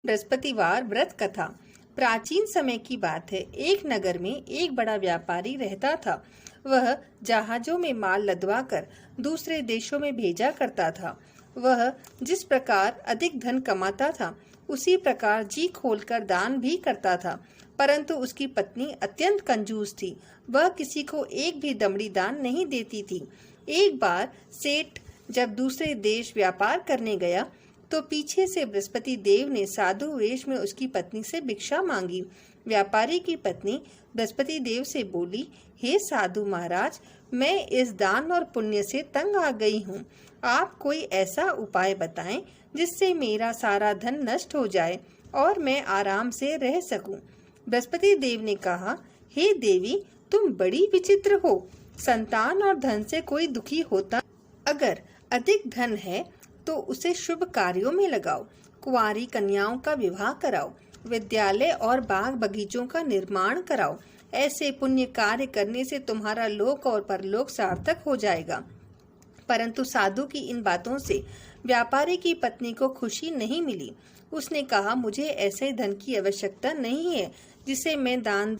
बृहस्पतिवार व्रत कथा। प्राचीन समय की बात है। एक नगर में एक बड़ा व्यापारी रहता था। वह जहाजों में माल लदवा कर दूसरे देशों में भेजा करता था। वह जिस प्रकार अधिक धन कमाता था, उसी प्रकार जी खोलकर दान भी करता था। परंतु उसकी पत्नी अत्यंत कंजूस थी। वह किसी को एक भी दमड़ी दान नहीं देती थी। एक बार सेठ जब दूसरे देश व्यापार करने गया, तो पीछे से बृहस्पति देव ने साधु वेश में उसकी पत्नी से भिक्षा मांगी। व्यापारी की पत्नी बृहस्पति देव से बोली, हे साधु महाराज, मैं इस दान और पुण्य से तंग आ गई हूँ। आप कोई ऐसा उपाय बताएं जिससे मेरा सारा धन नष्ट हो जाए और मैं आराम से रह सकूं। बृहस्पति देव ने कहा, हे देवी, तुम बड़ी विचित्र हो। संतान और धन से कोई दुखी होता। अगर अधिक धन है तो उसे शुभ कार्यों में लगाओ। कुंवारी कन्याओं का विवाह कराओ। विद्यालय और बाग बगीचों का निर्माण कराओ। ऐसे पुण्य कार्य करने से तुम्हारा लोक और परलोक सार्थक हो जाएगा। परंतु साधु की इन बातों से व्यापारी की पत्नी को खुशी नहीं मिली। उसने कहा, मुझे ऐसे धन की आवश्यकता नहीं है जिसे मैं दान।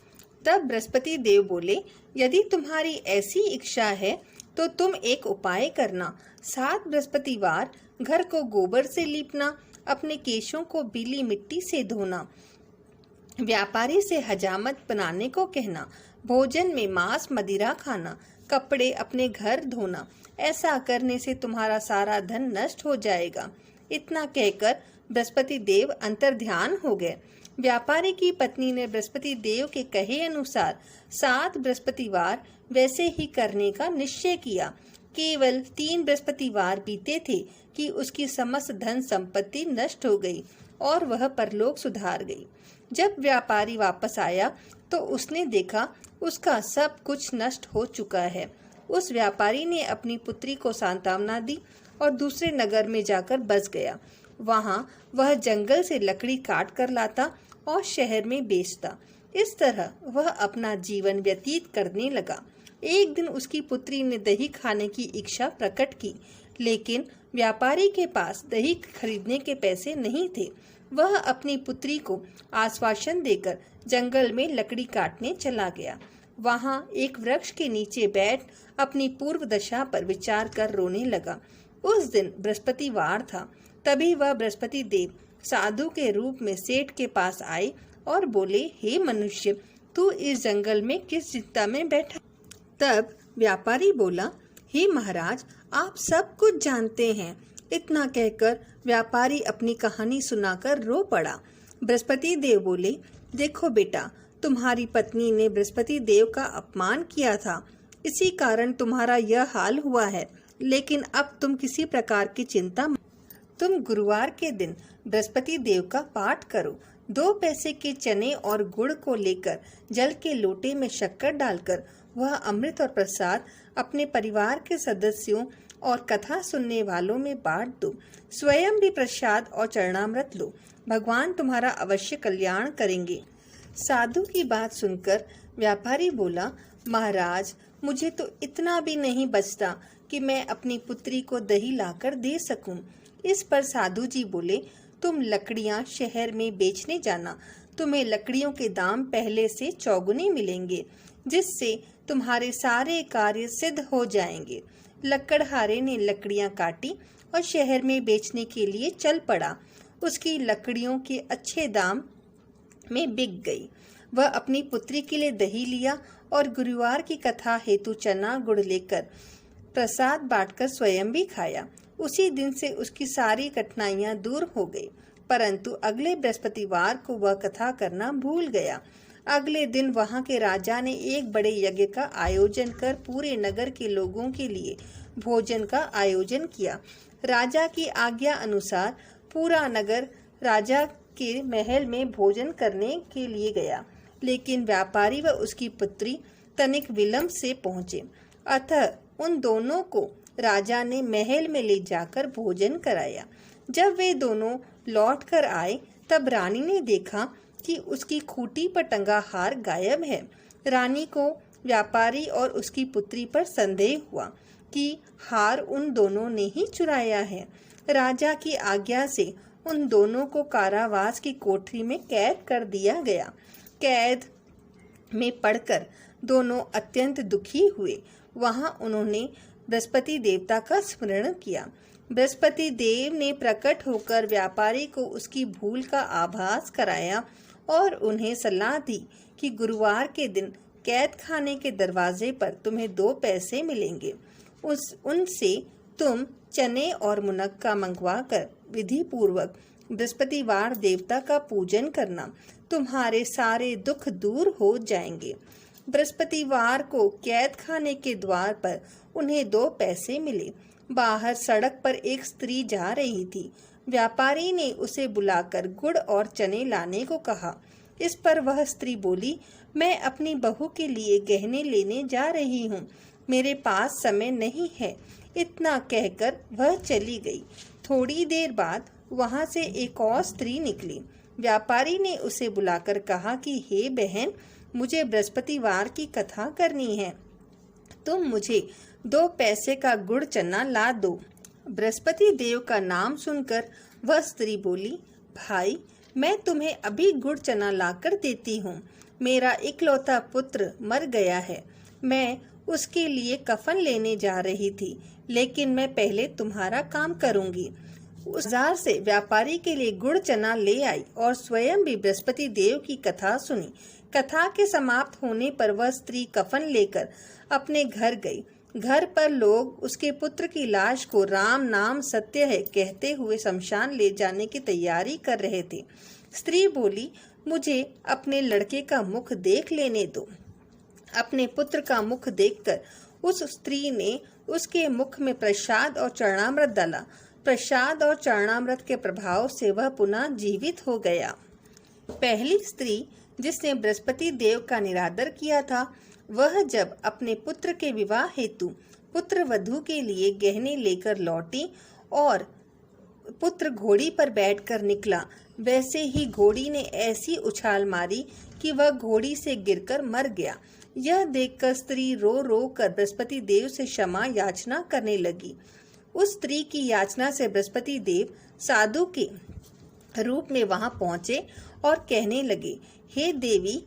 तब बृहस्पति देव बोले, यदि तुम्हारी ऐसी इच्छा है तो तुम एक उपाय करना। 7 बृहस्पतिवार घर को गोबर से लीपना, अपने केशों को पीली मिट्टी से धोना, व्यापारी से हजामत बनाने को कहना, भोजन में मांस मदिरा खाना, कपड़े अपने घर धोना। ऐसा करने से तुम्हारा सारा धन नष्ट हो जाएगा। इतना कहकर बृहस्पति देव अंतर्ध्यान हो गए। व्यापारी की पत्नी ने बृहस्पति देव के कहे अनुसार 7 बृहस्पतिवार वैसे ही करने का निश्चय किया। केवल 3 बृहस्पतिवार बीते थे कि उसकी समस्त धन संपत्ति नष्ट हो गई और वह परलोक सुधार गई। जब व्यापारी वापस आया तो उसने देखा उसका सब कुछ नष्ट हो चुका है। उस व्यापारी ने अपनी पुत्री को सांत्वना दी और दूसरे नगर में जाकर बस गया। वहां वह जंगल से लकड़ी काट कर लाता और शहर में बेचता। इस तरह वह अपना जीवन व्यतीत करने लगा। एक दिन उसकी पुत्री ने दही खाने की इच्छा प्रकट की, लेकिन व्यापारी के पास दही खरीदने के पैसे नहीं थे। वह अपनी पुत्री को आश्वासन देकर जंगल में लकड़ी काटने चला गया। वहां एक वृक्ष के नीचे बैठ अपनी पूर्व दशा पर विचार कर रोने लगा। उस दिन बृहस्पतिवार था। तभी वह बृहस्पति देव साधु के रूप में सेठ के पास आए और बोले, हे मनुष्य, तू इस जंगल में किस चिंता में बैठा? तब व्यापारी बोला, हे महाराज, आप सब कुछ जानते हैं। इतना कहकर व्यापारी अपनी कहानी सुनाकर रो पड़ा। बृहस्पति देव बोले, देखो बेटा, तुम्हारी पत्नी ने बृहस्पति देव का अपमान किया था, इसी कारण तुम्हारा यह हाल हुआ है। लेकिन अब तुम किसी प्रकार की चिंता मत। तुम गुरुवार के दिन बृहस्पति देव का पाठ करो। 2 पैसे के चने और गुड़ को लेकर जल के लोटे में शक्कर डालकर वह अमृत और प्रसाद अपने परिवार के सदस्यों और कथा सुनने वालों में बांट दो। स्वयं भी प्रसाद और चरणामृत लो। भगवान तुम्हारा अवश्य कल्याण करेंगे। साधु की बात सुनकर व्यापारी बोला, महाराज, मुझे तो इतना भी नहीं बचता कि मैं अपनी पुत्री को दही लाकर दे सकूं। इस पर साधु जी बोले, तुम लकड़ियां शहर में बेचने जाना। तुम्हें लकड़ियों के दाम पहले से चौगुने मिलेंगे, जिससे तुम्हारे सारे कार्य सिद्ध हो जाएंगे। लकड़हारे ने लकड़ियां काटी और शहर में बेचने के लिए चल पड़ा। उसकी लकड़ियों के अच्छे दाम में बिक गई। वह अपनी पुत्री के लिए दही लिया और गुरुवार की कथा हेतु चना गुड़ लेकर प्रसाद बांटकर स्वयं भी खाया। उसी दिन से उसकी सारी कठिनाइयां दूर हो गई। परंतु अगले बृहस्पतिवार को वह कथा करना भूल गया। अगले दिन वहां के राजा ने एक बड़े यज्ञ का आयोजन कर पूरे नगर के लोगों के लिए भोजन का आयोजन किया। राजा की आज्ञा अनुसार पूरा नगर राजा के महल में भोजन करने के लिए गया, लेकिन व्यापारी व उसकी पुत्री तनिक विलंब से पहुंचे। अतः उन दोनों को राजा ने महल में ले जाकर भोजन कराया। जब वे दोनों लौट कर आए, तब रानी ने देखा कि उसकी खूंटी पर टंगा हार गायब है। रानी को व्यापारी और उसकी पुत्री पर संदेह हुआ कि हार उन दोनों ने ही चुराया है। राजा की आज्ञा से उन दोनों को कारावास की कोठरी में कैद कर दिया गया। कैद में पड़कर दोनों अत्यंत दुखी हुए। वहां उन्होंने बृहस्पति देवता का स्मरण किया। बृहस्पति देव ने प्रकट होकर व्यापारी को उसकी भूल का आभास कराया और उन्हें सलाह दी कि गुरुवार के दिन कैद खाने के दरवाजे पर तुम्हें 2 पैसे मिलेंगे। उनसे तुम चने और मुनक्का मंगवा कर विधि पूर्वक बृहस्पतिवार देवता का पूजन करना, तुम्हारे सारे दुख दूर हो जाएंगे। बृहस्पतिवार को कैद खाने के द्वार पर उन्हें 2 पैसे मिले। बाहर सड़क पर एक स्त्री जा रही थी। व्यापारी ने उसे बुलाकर गुड़ और चने लाने को कहा। इस पर वह स्त्री बोली, मैं अपनी बहू के लिए गहने लेने जा रही हूँ, मेरे पास समय नहीं है। इतना कहकर वह चली गई। थोड़ी देर बाद वहां से एक और स्त्री निकली। व्यापारी ने उसे बुलाकर कहा कि हे बहन, मुझे बृहस्पतिवार की कथा करनी है, तुम मुझे 2 पैसे का गुड़ चना ला दो। बृहस्पति देव का नाम सुनकर वह स्त्री बोली, भाई मैं तुम्हें अभी गुड़ चना लाकर देती हूँ। मेरा इकलौता पुत्र मर गया है, मैं उसके लिए कफन लेने जा रही थी, लेकिन मैं पहले तुम्हारा काम करूंगी। उस बाजार से व्यापारी के लिए गुड़ चना ले आई और स्वयं भी बृहस्पति देव की कथा सुनी। कथा के समाप्त होने पर वह स्त्री कफन लेकर अपने घर गई। घर पर लोग उसके पुत्र की लाश को राम नाम सत्य है कहते हुए शमशान ले जाने की तैयारी कर रहे थे। स्त्री बोली, मुझे अपने लड़के का मुख देख लेने दो। अपने पुत्र का मुख देखकर उस स्त्री ने उसके मुख में प्रसाद और चरणामृत डाला। प्रसाद और चरणामृत के प्रभाव से वह पुनः जीवित हो गया। पहली स्त्री जिसने बृहस्पति देव का निरादर किया था, वह जब अपने पुत्र के विवाह हेतु पुत्र वधू के लिए गहने लेकर लौटी और पुत्र घोड़ी पर बैठकर निकला, वैसे ही घोड़ी ने ऐसी उछाल मारी कि वह घोड़ी से गिरकर मर गया। यह देखकर स्त्री रो रो कर बृहस्पति देव से क्षमा याचना करने लगी। उस स्त्री की याचना से बृहस्पति देव साधु के रूप में वहां पहुंचे और कहने लगे, हे देवी,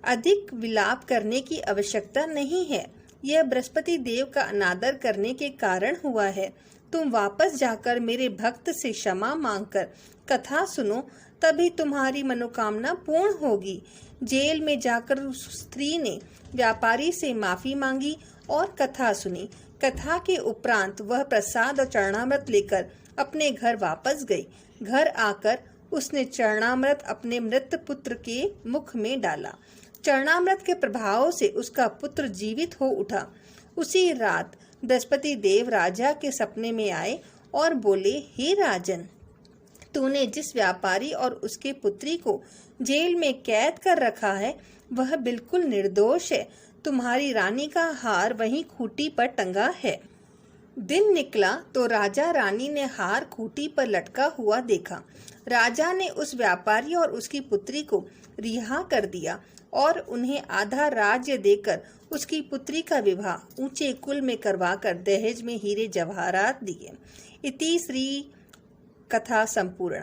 अधिक विलाप करने की आवश्यकता नहीं है। यह बृहस्पति देव का अनादर करने के कारण हुआ है। तुम वापस जाकर मेरे भक्त से क्षमा मांगकर कथा सुनो, तभी तुम्हारी मनोकामना पूर्ण होगी। जेल में जाकर उस स्त्री ने व्यापारी से माफी मांगी और कथा सुनी। कथा के उपरांत वह प्रसाद और चरणामृत लेकर अपने घर वापस गई। घर आकर उसने चरणामृत अपने मृत पुत्र के मुख में डाला। चरणामृत के प्रभाव से उसका पुत्र जीवित हो उठा। उसी रात बृहस्पति देव राजा के सपने में आए और बोले, हे राजन, तूने जिस व्यापारी और उसके पुत्री को जेल में कैद कर रखा है, वह बिल्कुल निर्दोष है। तुम्हारी रानी का हार वहीं खूंटी पर टंगा है। दिन निकला तो राजा रानी ने हार खूंटी पर लटका हुआ देखा। राजा ने उस व्यापारी और उसकी पुत्री को रिहा कर दिया और उन्हें आधा राज्य देकर उसकी पुत्री का विवाह ऊंचे कुल में करवाकर दहेज में हीरे जवाहरात दिए। इति श्री कथा संपूर्ण।